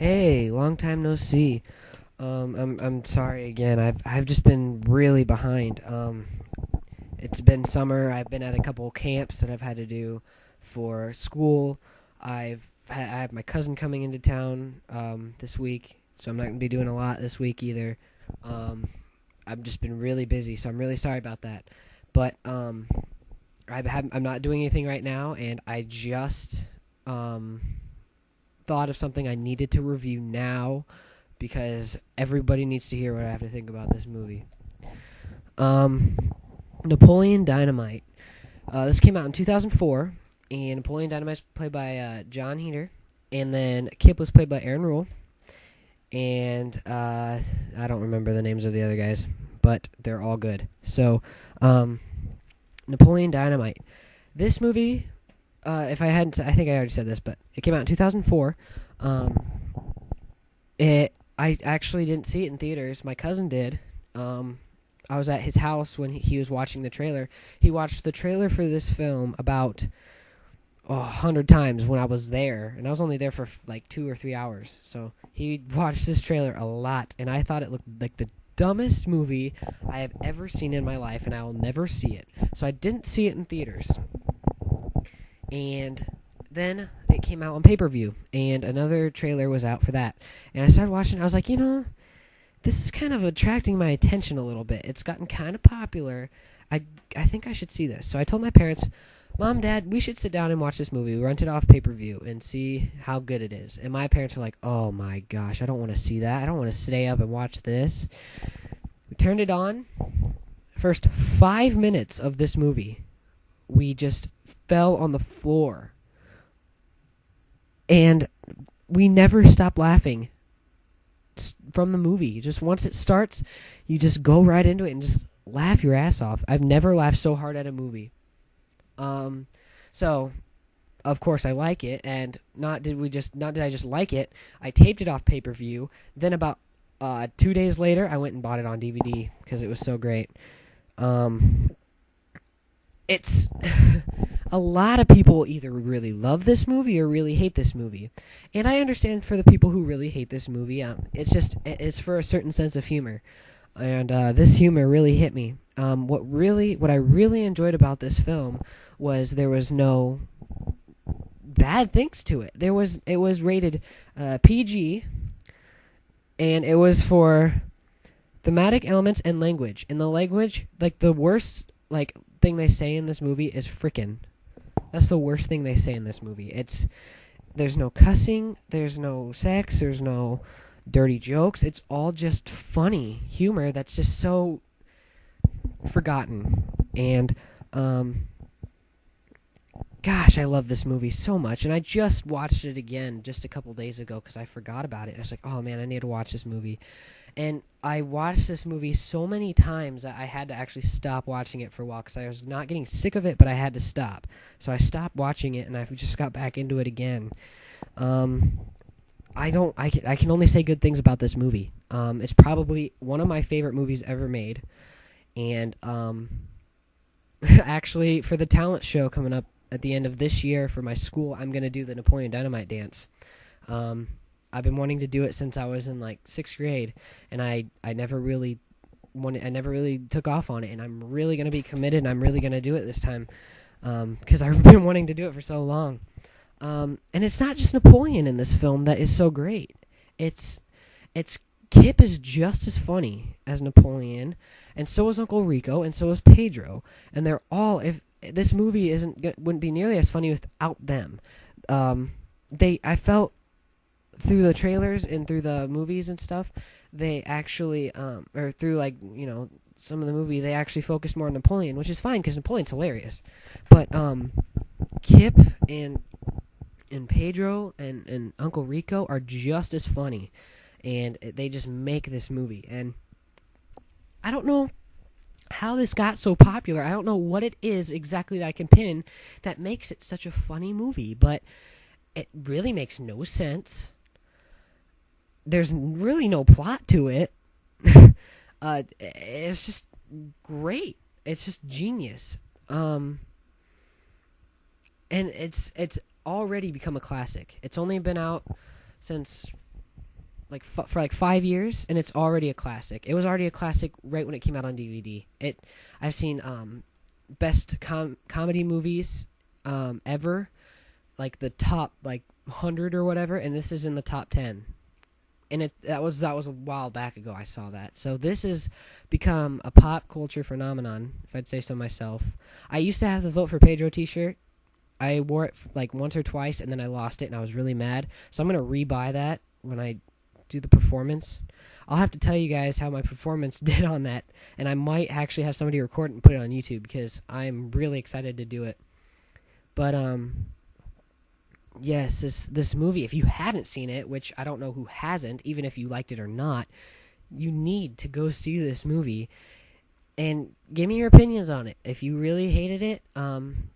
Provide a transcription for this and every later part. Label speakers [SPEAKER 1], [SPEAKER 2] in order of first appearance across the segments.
[SPEAKER 1] Hey, long time no see. I'm sorry again. I've just been really behind. It's been summer. I've been at a couple camps that I've had to do for school. I have my cousin coming into town this week, so I'm not gonna be doing a lot this week either. Um, I've just been really busy, so I'm really sorry about that. But I'm not doing anything right now, and I just thought of something I needed to review now because everybody needs to hear what I have to think about this movie. Um, Napoleon Dynamite. This came out in 2004, and Napoleon Dynamite was played by John Heater, and then Kip was played by Aaron Rule, and I don't remember the names of the other guys, but they're all good. So, Napoleon Dynamite. This movie, if I hadn't, I think I already said this, but it came out in 2004. I actually didn't see it in theaters. My cousin did. I was at his house when he was watching the trailer. He watched the trailer for this film about 100 times when I was there, and I was only there for like 2 or 3 hours. So he watched this trailer a lot, and I thought it looked like the dumbest movie I have ever seen in my life, and I will never see it. So I didn't see it in theaters. And then it came out on pay-per-view, and another trailer was out for that. And I started watching it. I was like, this is kind of attracting my attention a little bit. It's gotten kind of popular. I think I should see this. So I told my parents, Mom, Dad, we should sit down and watch this movie. We rent it off pay-per-view and see how good it is. And my parents were like, oh my gosh, I don't want to see that. I don't want to stay up and watch this. We turned it on. First 5 minutes of this movie, we just fell on the floor. And we never stopped laughing from the movie. Just once it starts, you just go right into it and just laugh your ass off. I've never laughed so hard at a movie. So of course I like it, and not did I just like it, I taped it off pay-per-view. Then about 2 days later, I went and bought it on DVD because it was so great. It's a lot of people either really love this movie or really hate this movie, and I understand for the people who really hate this movie. It's for a certain sense of humor, and this humor really hit me. What I really enjoyed about this film was there was no bad things to it. It was rated PG, and it was for thematic elements and language. And the language, like the worst thing they say in this movie is frickin'. That's the worst thing they say in this movie. There's no cussing, there's no sex, there's no dirty jokes. It's all just funny humor that's just so forgotten. And gosh, I love this movie so much. And I just watched it again just a couple days ago because I forgot about it. I was like, oh man, I need to watch this movie. And I watched this movie so many times that I had to actually stop watching it for a while because I was not getting sick of it, but I had to stop. So I stopped watching it, and I just got back into it again. I can only say good things about this movie. It's probably one of my favorite movies ever made. And actually, for the talent show coming up at the end of this year for my school, I'm going to do the Napoleon Dynamite dance. I've been wanting to do it since I was in 6th grade, and I never really took off on it, and I'm really going to be committed, and I'm really going to do it this time because I've been wanting to do it for so long. And it's not just Napoleon in this film that is so great. It's Kip is just as funny as Napoleon, and so is Uncle Rico, and so is Pedro, and they're all. If this movie wouldn't be nearly as funny without them. I felt through the trailers and through the movies and stuff, they actually, or through some of the movie, they actually focused more on Napoleon, which is fine because Napoleon's hilarious. But Kip and Pedro and Uncle Rico are just as funny, and they just make this movie. And I don't know how this got so popular. I don't know what it is exactly that I can pin that makes it such a funny movie, but it really makes no sense. There's really no plot to it. It's just great. It's just genius. And it's already become a classic. It's only been out since for like 5 years, and it's already a classic. It was already a classic right when it came out on DVD. I've seen best comedy movies ever, like the top like 100 or whatever, and this is in the top 10. And that was a while back ago I saw that. So this has become a pop culture phenomenon, if I'd say so myself. I used to have the Vote for Pedro t-shirt. I wore it like once or twice, and then I lost it, and I was really mad. So I'm going to rebuy that when I do the performance. I'll have to tell you guys how my performance did on that, and I might actually have somebody record it and put it on YouTube because I'm really excited to do it. But yes, this movie, if you haven't seen it, which I don't know who hasn't, even if you liked it or not, you need to go see this movie and give me your opinions on it. If you really hated it,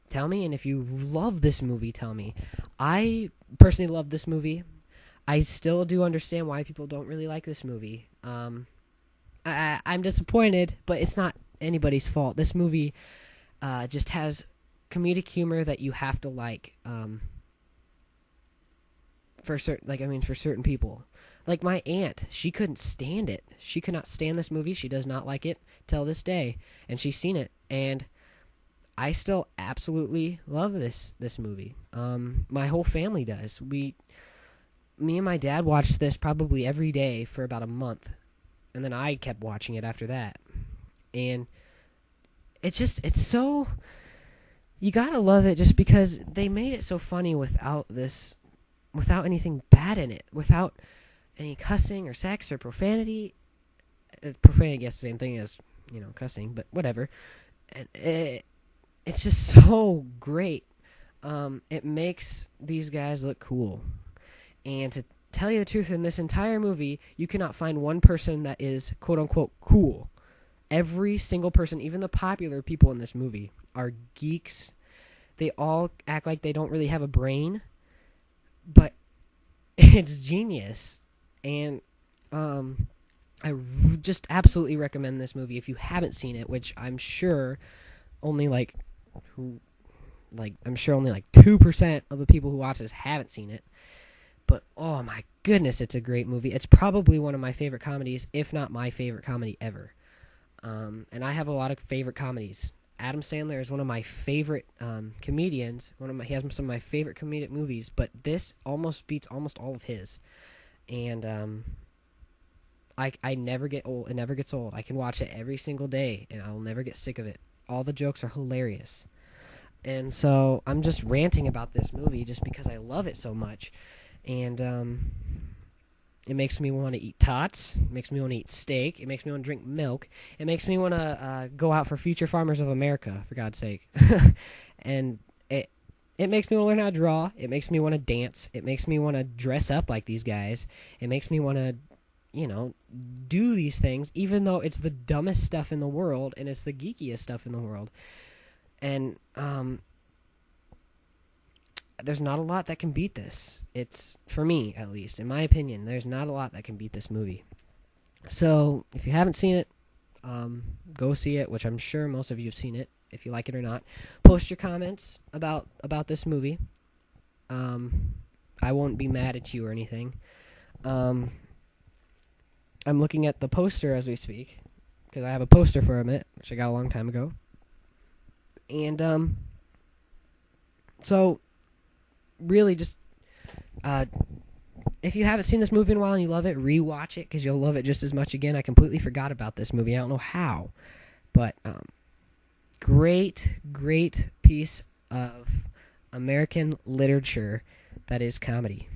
[SPEAKER 1] tell me, and if you love this movie, tell me. I personally love this movie. I still do understand why people don't really like this movie. I'm disappointed, but it's not anybody's fault. This movie just has comedic humor that you have to like. For certain people. Like my aunt, she couldn't stand it. She could not stand this movie. She does not like it till this day, and she's seen it. And I still absolutely love this movie. My whole family does. Me and my dad watched this probably every day for about a month, and then I kept watching it after that. And it's so, you gotta love it just because they made it so funny without anything bad in it, without any cussing or sex or profanity. Profanity, I guess, the same thing as, cussing, but whatever. And it's just so great. It makes these guys look cool. And to tell you the truth, in this entire movie, you cannot find one person that is quote-unquote cool. Every single person, even the popular people in this movie, are geeks. They all act like they don't really have a brain, but it's genius. And just absolutely recommend this movie if you haven't seen it, which I'm sure only like 2% of the people who watch this haven't seen it. But oh my goodness, it's a great movie. It's probably one of my favorite comedies, if not my favorite comedy ever. And I have a lot of favorite comedies. Adam Sandler is one of my favorite comedians. He has some of my favorite comedic movies, but this almost beats almost all of his. And I never get old. It never gets old. I can watch it every single day, and I'll never get sick of it. All the jokes are hilarious. And so I'm just ranting about this movie just because I love it so much. And it makes me want to eat tots. It makes me want to eat steak. It makes me want to drink milk. It makes me want to go out for Future Farmers of America, for God's sake. And it makes me want to learn how to draw. It makes me want to dance. It makes me want to dress up like these guys. It makes me want to, do these things, even though it's the dumbest stuff in the world and it's the geekiest stuff in the world. And there's not a lot that can beat this. It's, for me, at least, in my opinion, there's not a lot that can beat this movie. So, if you haven't seen it, go see it, which I'm sure most of you have seen it, if you like it or not. Post your comments about this movie. I won't be mad at you or anything. I'm looking at the poster as we speak, because I have a poster for it, which I got a long time ago. And, so, really just, if you haven't seen this movie in a while and you love it, rewatch it, because you'll love it just as much again. I completely forgot about this movie. I don't know how, but, great piece of American literature that is comedy.